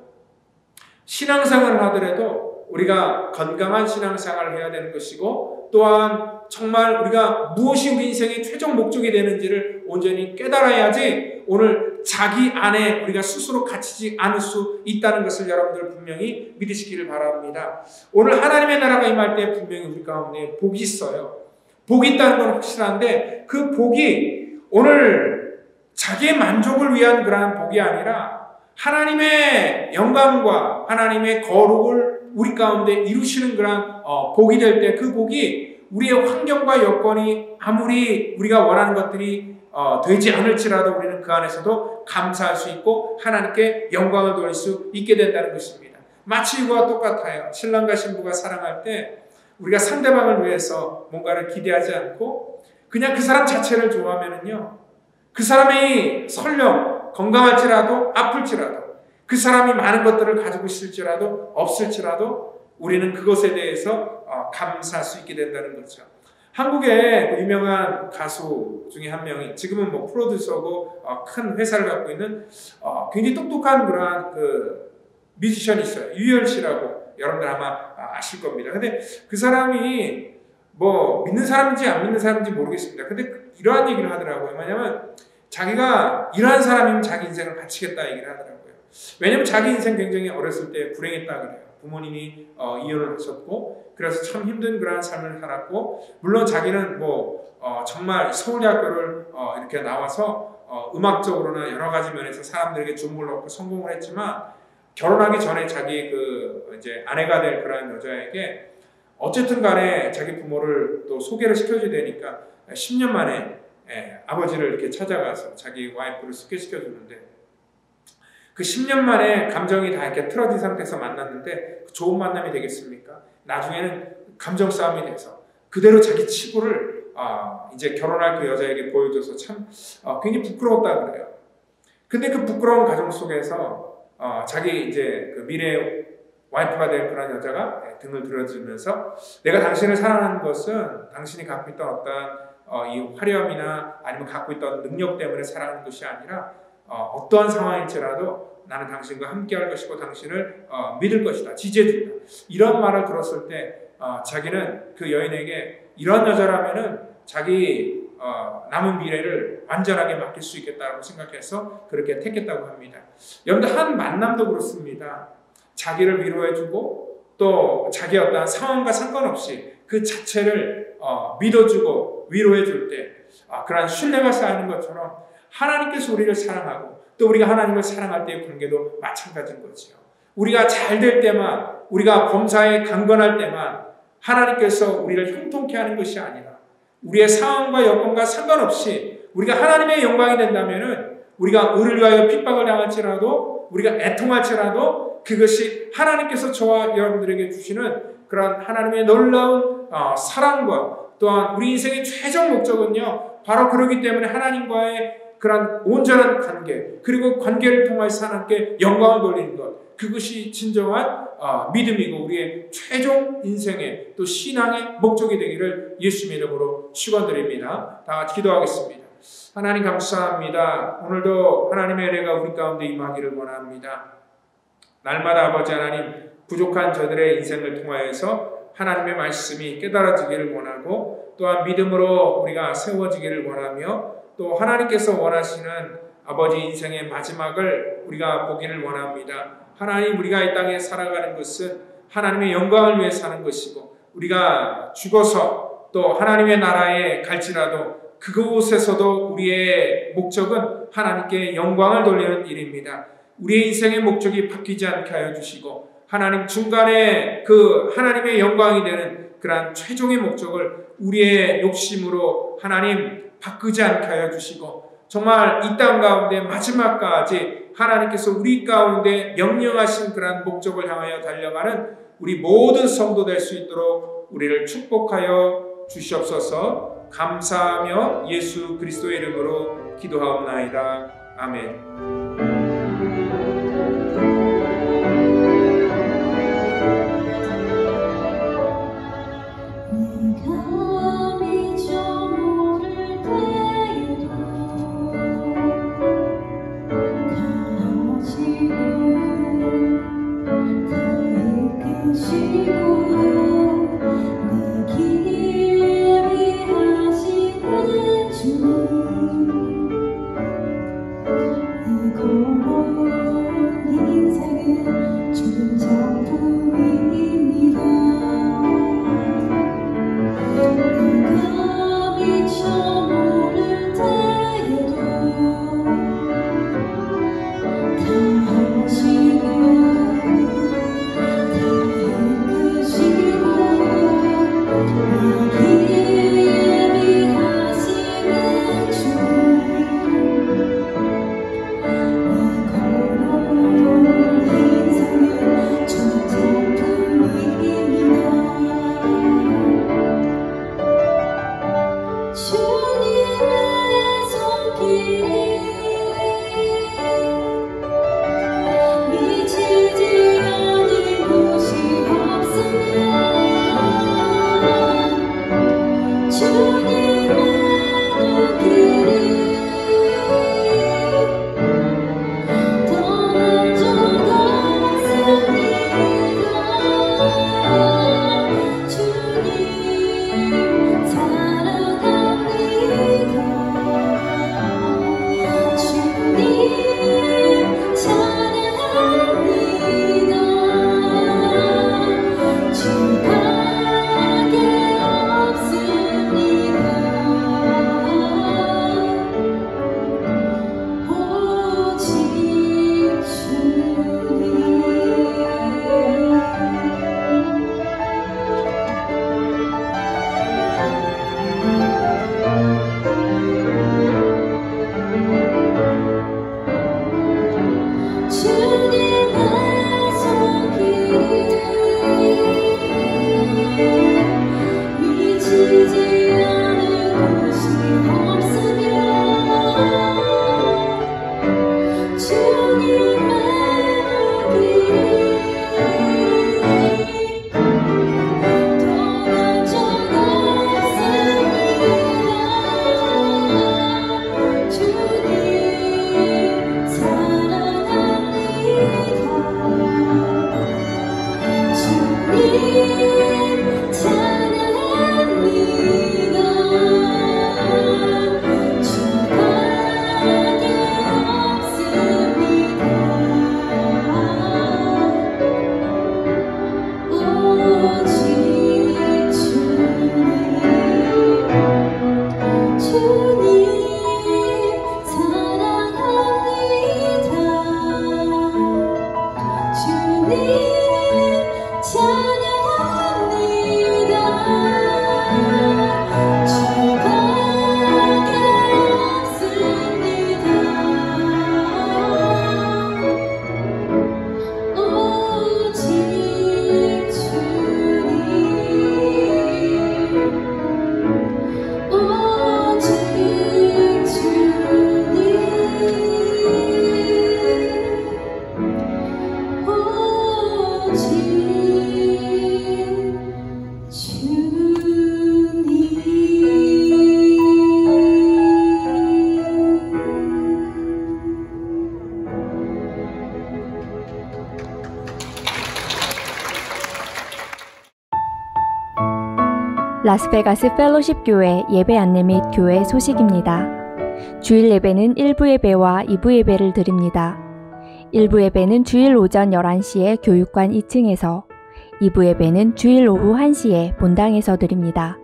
신앙생활을 하더라도 우리가 건강한 신앙생활을 해야 되는 것이고 또한 정말 우리가 무엇이 우리 인생의 최종 목적이 되는지를 온전히 깨달아야지 오늘 자기 안에 우리가 스스로 갇히지 않을 수 있다는 것을 여러분들 분명히 믿으시기를 바랍니다. 오늘 하나님의 나라가 임할 때 분명히 우리 가운데 복이 있어요. 복이 있다는 건 확실한데 그 복이 오늘 자기의 만족을 위한 그러한 복이 아니라 하나님의 영광과 하나님의 거룩을 우리 가운데 이루시는 그러한 복이 될 때 그 복이 우리의 환경과 여건이 아무리 우리가 원하는 것들이 되지 않을지라도 우리는 그 안에서도 감사할 수 있고 하나님께 영광을 돌릴 수 있게 된다는 것입니다. 마치 이거와 똑같아요. 신랑과 신부가 사랑할 때 우리가 상대방을 위해서 뭔가를 기대하지 않고 그냥 그 사람 자체를 좋아하면은요, 그 사람이 설령 건강할지라도 아플지라도 그 사람이 많은 것들을 가지고 있을지라도 없을지라도 우리는 그것에 대해서 감사할 수 있게 된다는 거죠. 한국의 유명한 가수 중에 한 명이 지금은 뭐 프로듀서고 큰 회사를 갖고 있는 굉장히 똑똑한 그러한 그 뮤지션이 있어요. 유열 씨라고 여러분들 아마 아실 겁니다. 근데 그 사람이 뭐 믿는 사람인지 안 믿는 사람인지 모르겠습니다. 근데 이러한 얘기를 하더라고요. 뭐냐면 자기가 이러한 사람이면 자기 인생을 바치겠다 얘기를 하더라고요. 왜냐면 자기 인생 굉장히 어렸을 때 불행했다 그래요. 부모님이 이혼을 하셨고 그래서 참 힘든 그러한 삶을 살았고 물론 자기는 뭐 정말 서울대학교를 이렇게 나와서 음악적으로나 여러 가지 면에서 사람들에게 주목을 얻고 성공을 했지만 결혼하기 전에 자기 그 이제 아내가 될 그런 여자에게 어쨌든 간에 자기 부모를 또 소개를 시켜줘야 되니까 10년 만에 아버지를 이렇게 찾아가서 자기 와이프를 소개시켜 주는데 그 10년 만에 감정이 다 이렇게 틀어진 상태에서 만났는데 좋은 만남이 되겠습니까? 나중에는 감정 싸움이 돼서 그대로 자기 치부를 이제 결혼할 그 여자에게 보여줘서 참 굉장히 부끄러웠다 그래요. 근데 그 부끄러운 가정 속에서 자기 이제 그 미래 와이프가 될 그런 여자가 등을 들어주면서 내가 당신을 사랑하는 것은 당신이 갖고 있던 어떤 이 화려함이나 아니면 갖고 있던 능력 때문에 사랑하는 것이 아니라 어떠한 상황일지라도 나는 당신과 함께할 것이고 당신을 믿을 것이다. 지지해준다. 이런 말을 들었을 때 자기는 그 여인에게 이런 여자라면은 자기 남은 미래를 완전하게 맡길 수 있겠다고 생각해서 그렇게 택했다고 합니다. 여러분들 한 만남도 그렇습니다. 자기를 위로해주고 또 자기의 어떤 상황과 상관없이 그 자체를 믿어주고 위로해줄 때 그런 신뢰가 쌓이는 것처럼 하나님께서 우리를 사랑하고 또 우리가 하나님을 사랑할 때의 관계도 마찬가지인 거죠. 우리가 잘 될 때만 우리가 범사에 강건할 때만 하나님께서 우리를 형통케 하는 것이 아니라 우리의 상황과 여건과 상관없이 우리가 하나님의 영광이 된다면은 우리가 의를 위하여 핍박을 당할지라도 우리가 애통할지라도 그것이 하나님께서 저와 여러분들에게 주시는 그런 하나님의 놀라운 사랑과 또한 우리 인생의 최종 목적은요 바로 그러기 때문에 하나님과의 그런 온전한 관계 그리고 관계를 통해서 하나님께 영광을 돌리는 것 그것이 진정한 믿음이고 우리의 최종 인생의 또 신앙의 목적이 되기를 예수님의 이름으로 축원드립니다. 다 같이 기도하겠습니다. 하나님 감사합니다. 오늘도 하나님의 은혜가 우리 가운데 임하기를 원합니다. 날마다 아버지 하나님 부족한 저들의 인생을 통하여서 하나님의 말씀이 깨달아지기를 원하고 또한 믿음으로 우리가 세워지기를 원하며 또 하나님께서 원하시는 아버지 인생의 마지막을 우리가 보기를 원합니다. 하나님 우리가 이 땅에 살아가는 것은 하나님의 영광을 위해 사는 것이고 우리가 죽어서 또 하나님의 나라에 갈지라도 그곳에서도 우리의 목적은 하나님께 영광을 돌리는 일입니다. 우리의 인생의 목적이 바뀌지 않게 하여 주시고 하나님 중간에 그 하나님의 영광이 되는 그러한 최종의 목적을 우리의 욕심으로 하나님 바꾸지 않게 하여 주시고 정말 이 땅 가운데 마지막까지 하나님께서 우리 가운데 명령하신 그러한 목적을 향하여 달려가는 우리 모든 성도 될 수 있도록 우리를 축복하여 주시옵소서. 감사하며 예수 그리스도의 이름으로 기도하옵나이다. 아멘. 라스베가스 펠로십 교회 예배 안내 및 교회 소식입니다. 주일 예배는 1부 예배와 2부 예배를 드립니다. 1부 예배는 주일 오전 11시에 교육관 2층에서, 2부 예배는 주일 오후 1시에 본당에서 드립니다.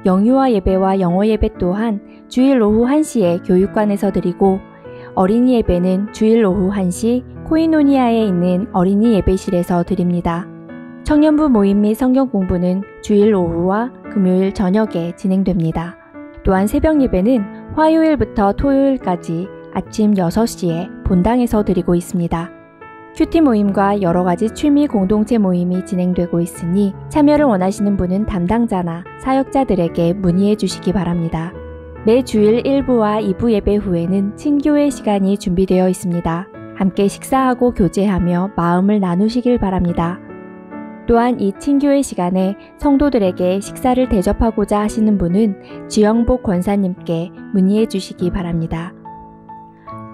영유아 예배와 영어 예배 또한 주일 오후 1시에 교육관에서 드리고 어린이 예배는 주일 오후 1시 코이노니아에 있는 어린이 예배실에서 드립니다. 청년부 모임 및 성경 공부는 주일 오후와 금요일 저녁에 진행됩니다. 또한 새벽 예배는 화요일부터 토요일까지 아침 6시에 본당에서 드리고 있습니다. 큐티 모임과 여러 가지 취미 공동체 모임이 진행되고 있으니 참여를 원하시는 분은 담당자나 사역자들에게 문의해 주시기 바랍니다. 매 주일 1부와 2부 예배 후에는 친교회 시간이 준비되어 있습니다. 함께 식사하고 교제하며 마음을 나누시길 바랍니다. 또한 이 친교회 시간에 성도들에게 식사를 대접하고자 하시는 분은 지영복 권사님께 문의해 주시기 바랍니다.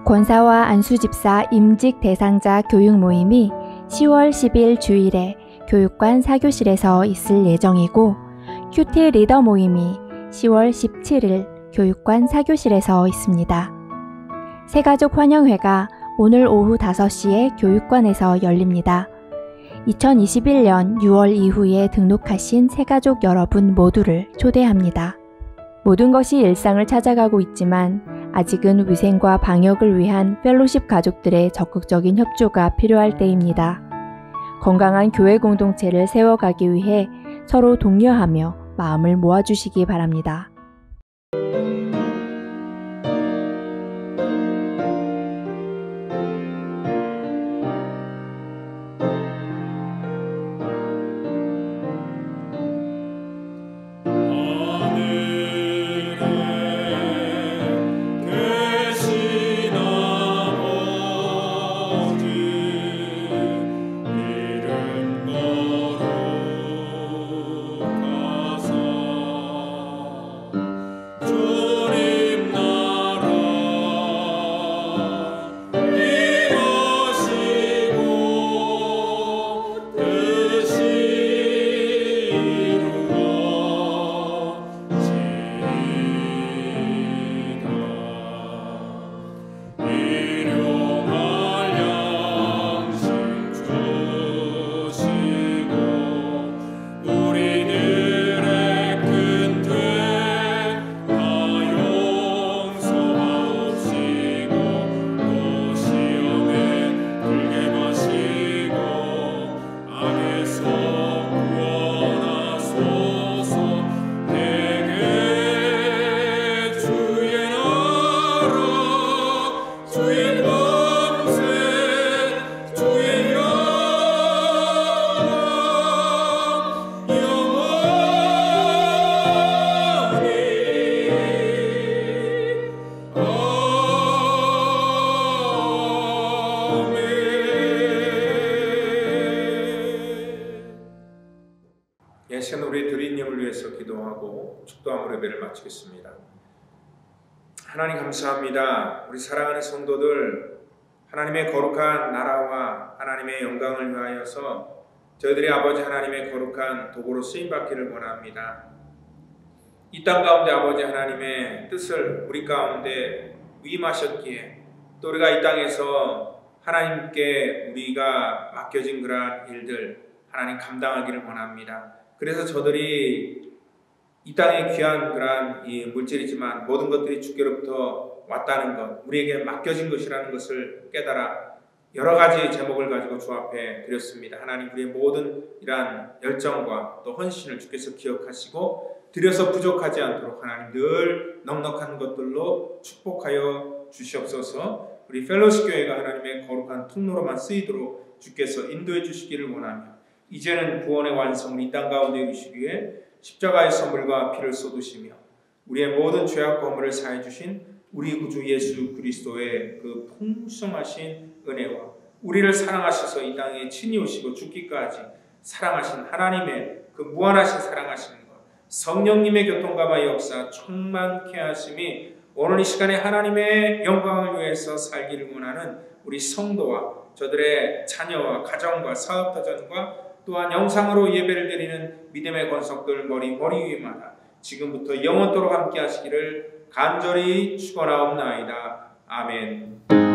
권사와 안수집사 임직 대상자 교육 모임이 10월 10일 주일에 교육관 사교실에서 있을 예정이고 큐티 리더 모임이 10월 17일 교육관 사교실에서 있습니다. 새가족 환영회가 오늘 오후 5시에 교육관에서 열립니다. 2021년 6월 이후에 등록하신 새가족 여러분 모두를 초대합니다. 모든 것이 일상을 찾아가고 있지만 아직은 위생과 방역을 위한 펠로십 가족들의 적극적인 협조가 필요할 때입니다. 건강한 교회 공동체를 세워가기 위해 서로 독려하며 마음을 모아주시기 바랍니다. 시간 우리 드리님을 위해서 기도하고 축도함으로 예배를 마치겠습니다. 하나님 감사합니다. 우리 사랑하는 성도들 하나님의 거룩한 나라와 하나님의 영광을 위하여서 저희들이 아버지 하나님의 거룩한 도구로 쓰임받기를 원합니다. 이 땅 가운데 아버지 하나님의 뜻을 우리 가운데 위임하셨기에 또 우리가 이 땅에서 하나님께 우리가 맡겨진 그러한 일들 하나님 감당하기를 원합니다. 그래서 저들이 이 땅에 귀한 그러한 이 물질이지만 모든 것들이 주께로부터 왔다는 것, 우리에게 맡겨진 것이라는 것을 깨달아 여러 가지 제목을 가지고 주 앞에 드렸습니다. 하나님 우리의 모든 이러한 열정과 또 헌신을 주께서 기억하시고 드려서 부족하지 않도록 하나님 늘 넉넉한 것들로 축복하여 주시옵소서. 우리 펠로십 교회가 하나님의 거룩한 통로로만 쓰이도록 주께서 인도해 주시기를 원하며 이제는 구원의 완성을 이 땅 가운데 이루시기 위해 십자가의 선물과 피를 쏟으시며 우리의 모든 죄악 거물을 사해 주신 우리 구주 예수 그리스도의 그 풍성하신 은혜와 우리를 사랑하셔서 이 땅에 친히 오시고 죽기까지 사랑하신 하나님의 그 무한하신 사랑하시는 것, 성령님의 교통감화 역사 충만케 하심이 오늘 이 시간에 하나님의 영광을 위해서 살기를 원하는 우리 성도와 저들의 자녀와 가정과 사업터전과 또한 영상으로 예배를 드리는 믿음의 권속들 머리 위마다 지금부터 영원토록 함께 하시기를 간절히 축원하옵나이다. 아멘.